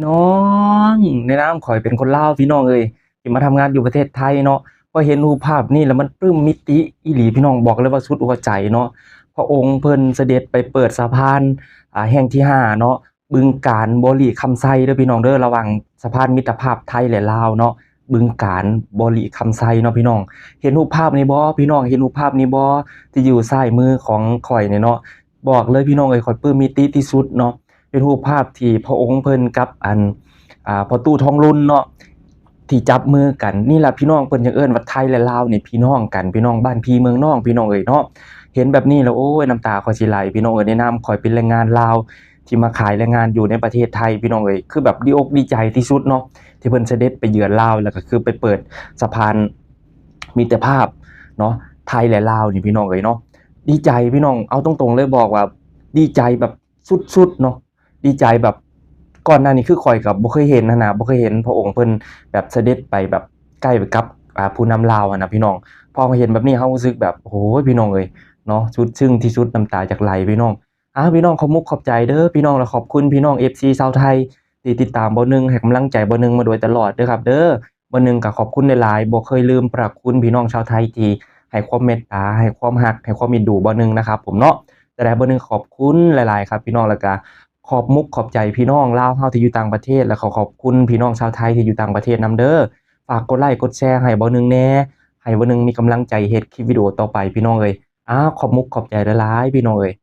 น้องในนามข้อยเป็นคนลาวพี่น้องเอ้ยที่มาทำงานอยู่ประเทศไทยเนาะพอเห็นรูปภาพนี่แล้วมันปลื้มมิติอีหลีพี่น้องบอกเลยว่าสุดหัวใจเนาะพระองค์เพิ่นเสด็จไปเปิดสะพานแห่งที่5เนาะบึงกาฬบ่หลีคำไซเด้อพี่น้องเด้อระหว่างสะพานมิตรภาพไทยและลาวเนาะบึงกาฬบ่หลีคำไซเนาะพี่น้องเห็นรูปภาพนี้บ่พี่น้องเห็นรูปภาพนี้บ่ที่อยู่ซ้ายมือของข้อยเนี่ยเนาะบอกเลยพี่น้องเอ้ยข้อยปลื้มมิติที่สุดเนาะ เป็นรูปภาพที่พระองค์เพิ่นกับพ่อตู้ทองลุ่นเนาะที่จับมือกันนี่ล่ะพี่น้องเพิ่นจังเอิ้นว่าไทยและลาวนี่พี่น้องกันพี่น้องบ้านพี่เมืองน้องพี่น้องเอ้ยเนาะเห็นแบบนี้แล้วโอ้ยน้ำตาข้อยสิไหลพี่น้องเอ้ยในนามข้อยเป็นแรงงานลาวที่มาขายแรงงานอยู่ในประเทศไทยพี่น้องเอ้ยคือแบบดีอกดีใจที่สุดเนาะที่เพิ่นเสด็จไปเยือนลาวแล้วก็คือไปเปิดสะพานมิตรภาพเนาะไทยและลาวนี่พี่น้องเอ้ยเนาะดีใจพี่น้องเอาตรงๆเลยบอกว่าดีใจแบบสุดๆเนาะ ดีใจแบบก่อนหน้านี้คือข้อยก็บ่เคยเห็นหั้นน่ะบ่เคยเห็นพระองค์เพิ่นแบบเสด็จไปแบบใกล้ไปกับผู้นำลาวอะนะพี่น้องพอมาเห็นแบบนี้เรารู้สึกแบบโอ้โฮพี่น้องเอ้ยเนาะสุดซึ้งที่สุดน้ำตาอยากไหลพี่น้องพี่น้องขอบมุกขอบใจเด้อพี่น้องและขอบคุณพี่น้อง FC ชาวไทยที่ติดตามเบาหนึ่งให้กำลังใจเบาหนึ่งมาโดยตลอดเด้อครับเด้อเบาหนึ่งก็ขอบคุณหลายๆบ่เคยลืมพระคุณพี่น้องชาวไทยที่ให้ความเมตตาให้ความรักให้ความเอ็นดูเบาหนึ่งนะครับผมเนาะจั่งใดเบาหนึ่งขอบคุณหลายๆครับพี่น้องแล้วก็ ขอบมุกขอบใจพี่น้องลาวเฮาที่อยู่ต่างประเทศและขอขอบคุณพี่น้องชาวไทยที่อยู่ต่างประเทศนำเด้อฝากกดไลค์กดแชร์ให้เบาหนึ่งแหน่ให้เบาหนึ่งมีกำลังใจเฮ็ดคลิปวิดีโอต่อไปพี่น้องเอ้ยขอบมุกขอบใจหลายๆพี่น้องเอ้ย